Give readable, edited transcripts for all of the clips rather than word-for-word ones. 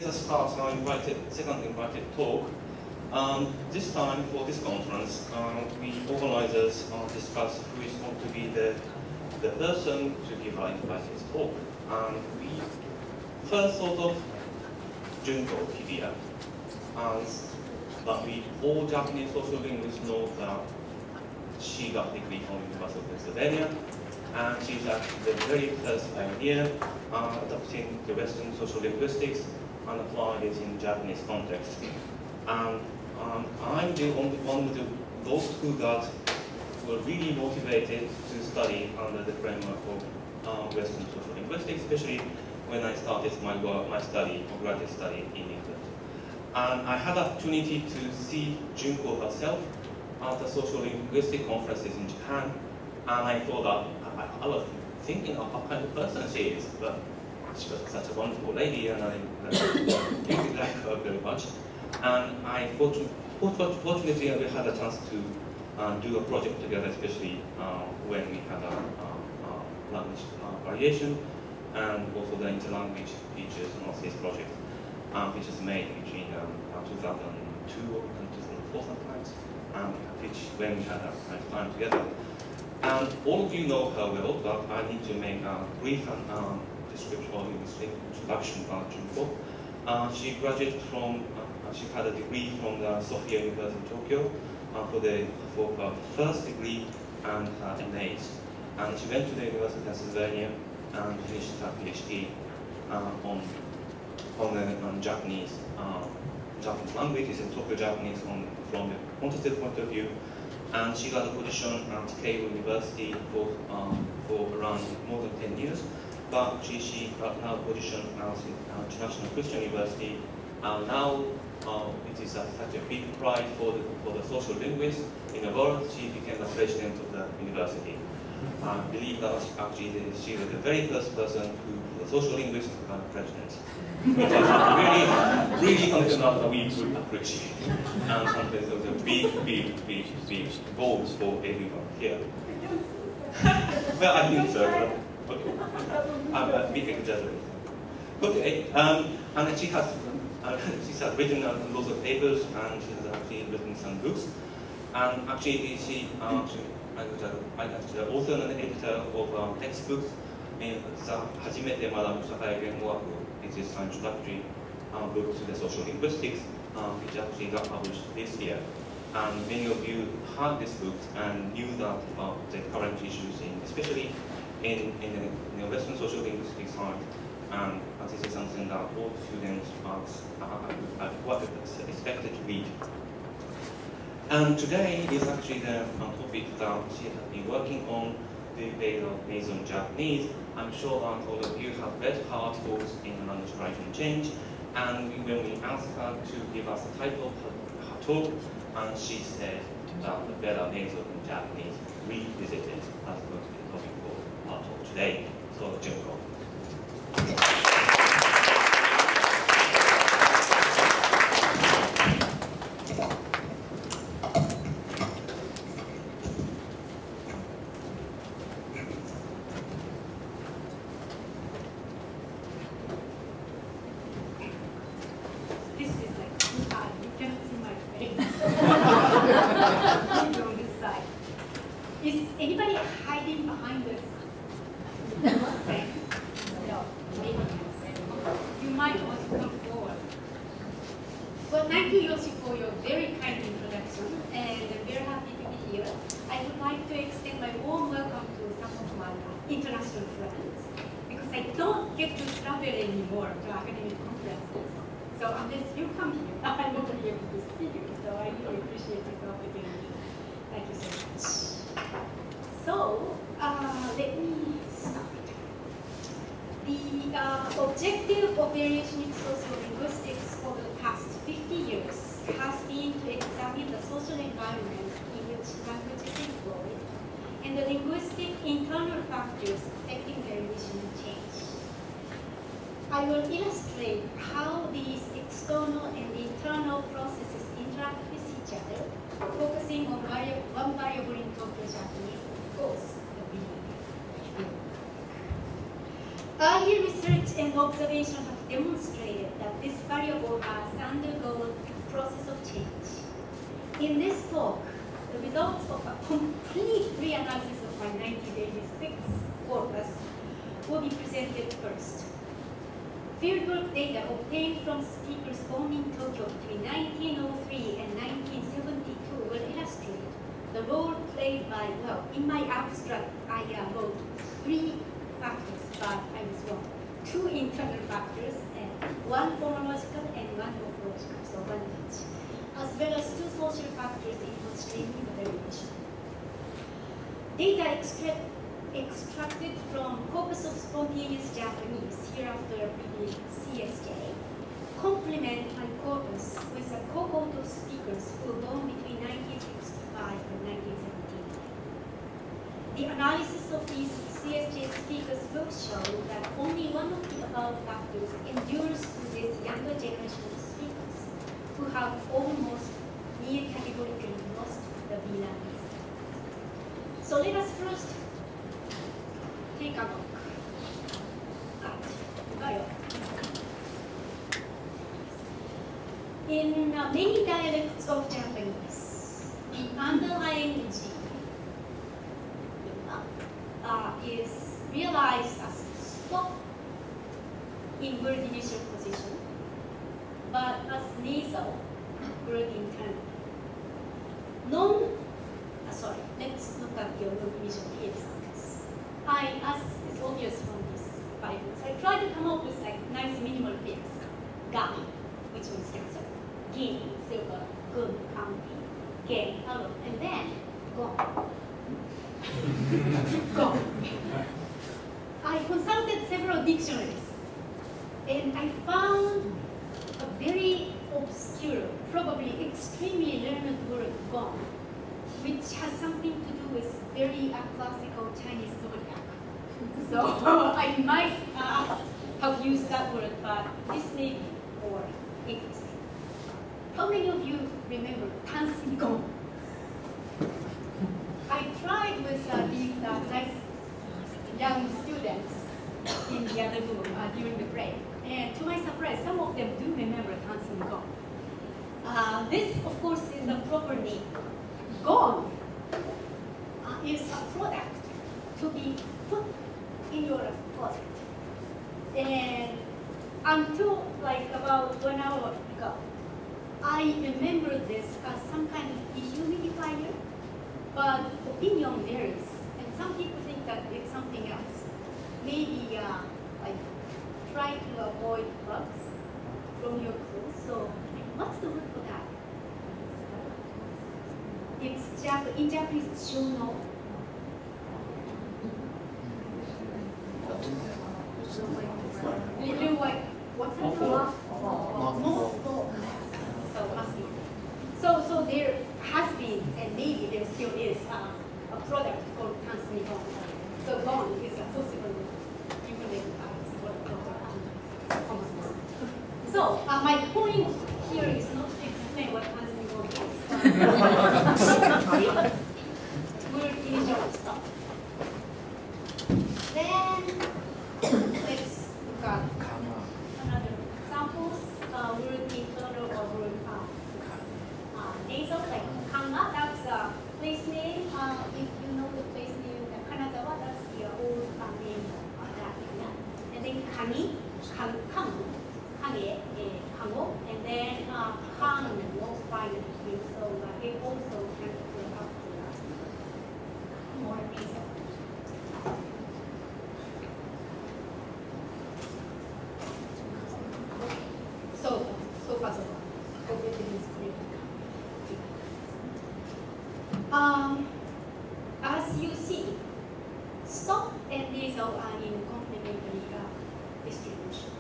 As a start, second invited talk. This time for this conference, we organizers discuss who is going to be the person to give our invited talk. We first thought of Junko Hibiya, but we all Japanese social linguists know that she got a degree from University of Pennsylvania, and she's the very first pioneer adopting the Western social linguistics and applying it in Japanese context. I'm the only one of those who were really motivated to study under the framework of Western social linguistics, especially when I started my graduate study in England. And I had the opportunity to see Junko herself at the social linguistic conferences in Japan, and I thought that I was thinking of what kind of person she is, but she was such a wonderful lady, and I really like her very much. And fortunately, we had a chance to do a project together, especially when we had a language variation, and also the interlanguage features analysis project, which was made between 2002 and 2004 sometimes, when we had a time together. And all of you know her well, but I need to make a brief description or introduction about Junko. She graduated from, she had a degree from the Sophia University in Tokyo for her first degree and her MAs. And she went to the University of Pennsylvania and finished her PhD on Japanese language, is in Tokyo Japanese from the quantitative point of view. And she got a position at Keio University for around more than 10 years. But she got now a position at International Christian University. Now it is such a big pride for the social linguists in the world. She became the president of the university. I believe that actually she was the very first person who, the social linguist, became president. Which is really something that we would appreciate. And something that was a big goals for everyone here. Well, I think so. Okay. I'm a bit exaggerating. Okay, and she has written lots of papers, and she has actually written some books. And actually, she the author and editor of textbooks in the 初めて学ぶ社会言語学 it is an introductory book to the social linguistics, which actually got published this year. And many of you had this book and knew that about the current issues, especially in the Western social linguistics side. And this is something that all students are expected to read. And today is actually the topic that she has been working on, based on Japanese. I'm sure that all of you have read her articles in Language Writing Change, and when we asked her to give us the title of her talk, and she said that the better nasal in Japanese revisited as going to be the topic for our talk today. So, Junko. Is anybody hiding behind us? Okay. No, maybe. You might want to come forward. Well, thank you, Yoshi, for your very kind introduction, and I'm very happy to be here. I would like to extend my warm welcome to some of my international friends, because I don't get to travel anymore to academic conferences. So unless you come here, I won't be able to see you. So I really appreciate this opportunity. Thank you so much. So, let me start. The objective of variation in social linguistics over the past 50 years has been to examine the social environment in which language is employed and the linguistic internal factors affecting variation and change. I will illustrate how these external and internal processes interact with each other, focusing on one variable in Tokyo Japanese, of course, the meaning. Earlier research and observation have demonstrated that this variable variable has undergone a process of change. In this talk, the results of a complete reanalysis of my 1986 corpus will be presented first. Fieldwork data obtained from speakers born in Tokyo between 1903 and 1972 will illustrate the role played by, well, in my abstract, I wrote 3 factors, but I was wrong. 2 internal factors, and 1 phonological and 1 morphological, so 1 each, as well as 2 social factors in constraining the variation. Data extracted from corpus of spontaneous Japanese, hereafter revealed CSJ, complement my corpus with a cohort of speakers who were born between 1965 and 1979. The analysis of these CSJ speakers will show that only one of the above factors endures to this younger generation of speakers who have almost near categorically lost the V language. So let us first take a look at dialogue. In many dialects of Japanese, the underlying G is realized as stop in word initial position, but as nasal word internal. Let's look at the word initial examples. As is obvious from these 5 words, I try to come up with like nice minimal pairs. Ga, which means cancer. Gin, silver. Gun, county. Gen, hello. And then, gone. Gone. I consulted several dictionaries, and I found a very obscure, probably extremely learned word, gone, which has something to do with very classical Chinese zodiac. So I might have used that word, but this may be more interesting. How many of you remember dancing gong? I tried with these nice young students in the other room during the break, and to my surprise, some of them do remember dancing gong. This, of course, is a proper name. Gong is a product to be put in your closet. And until like about 1 hour ago, I remember this as some kind of dehumidifier, but opinion varies. And some people think that it's something else. Maybe like try to avoid bugs from your clothes. So what's the word for that? It's in Japanese, it's shono. Little white, what's that? So must be. So there has been, and maybe there still is, a product called Tansmigong. So gone is a possible implemented So my point here is not to explain what Tansmigong is. Word initial stop. Then let's look at another examples. Word internal or word nasal, like Kanga, that's a place name. If you know the place name, Kanazawa, that's the old name of that area. And then Kani, Kango, Kage, Kango, and then Kango finally. So it also can go up to more nasal. So far so far. Everything is great. As you see, stop and nasal are in complementary distribution.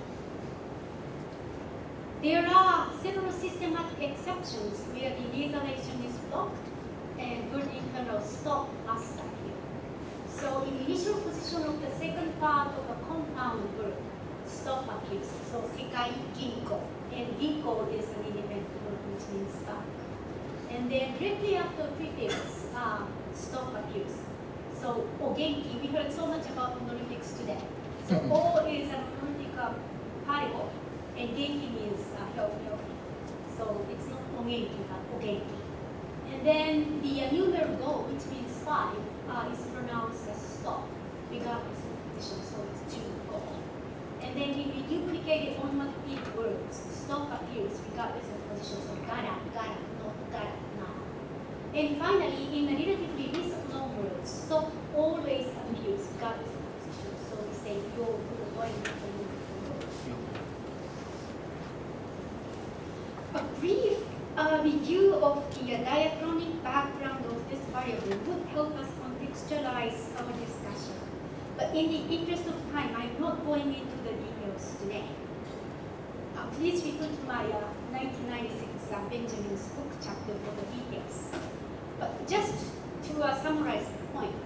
There are several systematic exceptions where the nasalization is blocked and word internal stop must appear. So in the initial position of the second part of a compound word, stop appears. So sekai ginko, and ginko is an independent word which means bank. And then directly after prefix, stop appears. So ogenki, we heard so much about honorifics today. So o is an honorific particle, and genki means health. community have organic. And then the numeral go, which means 5, is pronounced as stop, regardless of position, so it's to go. And then if you duplicate onomatopoeic words, stop appears regardless of position, so gotta, not gotta, now. And finally, in a relatively list of long words, stop always appears regardless of position, so we say yo, going to a brief review of the diachronic background of this variable would help us contextualize our discussion. But in the interest of time, I'm not going into the details today. Please refer to my 1996 Benjamin's book chapter for the details. But just to summarize the point,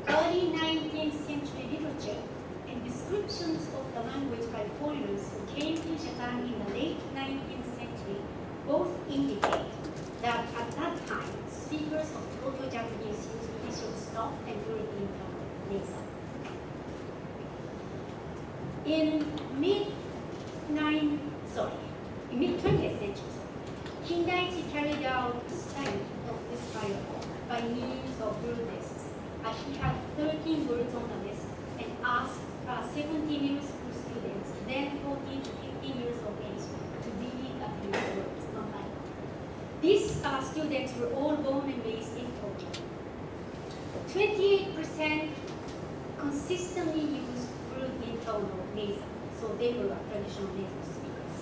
early 19th century literature and descriptions of the language by foreigners who came to Japan in the late 19th century both indicate that at that time, speakers of Proto-Japanese used initial stop and European nasal. In mid-20th century, Kindaichi carried out a study of this variable by means of word lists. He had 13 words on the list and asked 17 middle school students, then 14 to 15 years of age, to read a few words one by one. These students were all born and raised in Tokyo. 28% consistently used word internal nasal, so they were traditional nasal speakers,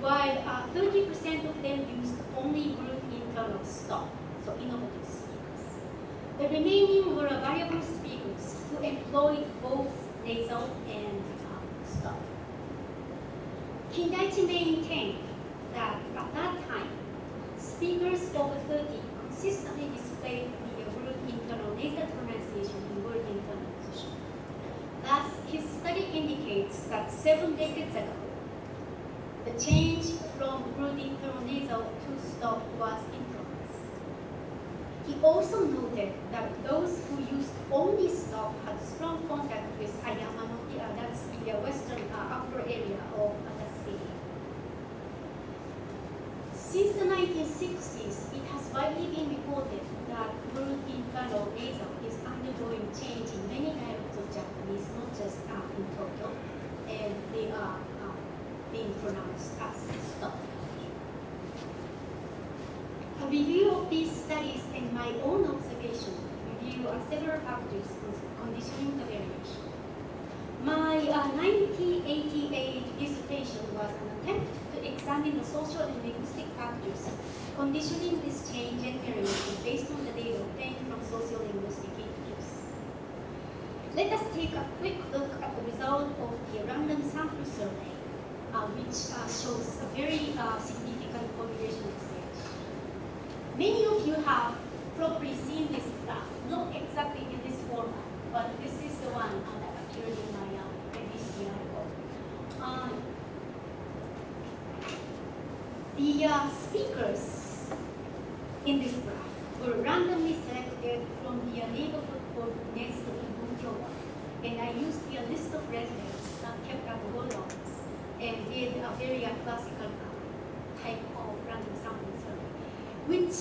while 30% of them used only word internal stop, so innovative speakers. The remaining were variable speakers who employed both nasal and stop. Kindaichi maintained that at that time, speakers over 30 consistently displayed the word internal nasal pronunciation in word internal position. Thus, his study indicates that 7 decades ago, the change from word internal nasal to stop was in progress. He also noted that those who used only stop had strong contact with Ayamano, that's the western upper area of the city. Since the 1960s, it has widely been reported that word internal nasal is undergoing change in many dialects of Japanese, not just in Tokyo, and they are being pronounced as stop. A review of these studies and my own observation review several factors conditioning the variation. My 1988 dissertation was an attempt to examine the social and linguistic factors conditioning this change and variation based on the data obtained from sociolinguistic interviews. Let us take a quick look at the result of the random sample survey, which shows a very significant population exchange. Many of you have probably seen this graph, not exactly in this format, but this is the one that appeared in my ABC article. The speakers in this graph were randomly selected from the neighborhood called Nesto in Bunkyōwa, and I used the list of residents kept at the world office and did a very classical type of random sampling survey, which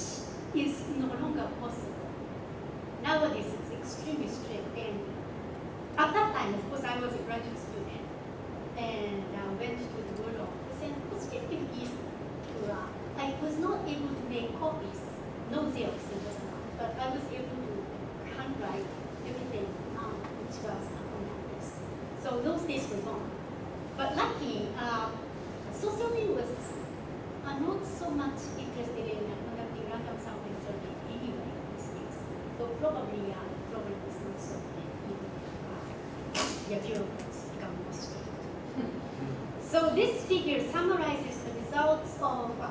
is no longer possible. Nowadays, it's extremely strict, and at that time, of course, I was a graduate student, and went to the world office, and it was really easy to, I was not able to make copies, no Xerox in this one, but I was able to handwrite everything which was on that list. So those days were gone. But luckily, sociolinguists are not so much interested in conducting random sampling survey anyway these days. So probably the problem is not so big, even if the bureaucrats become more strict. So this figure summarizes the results of a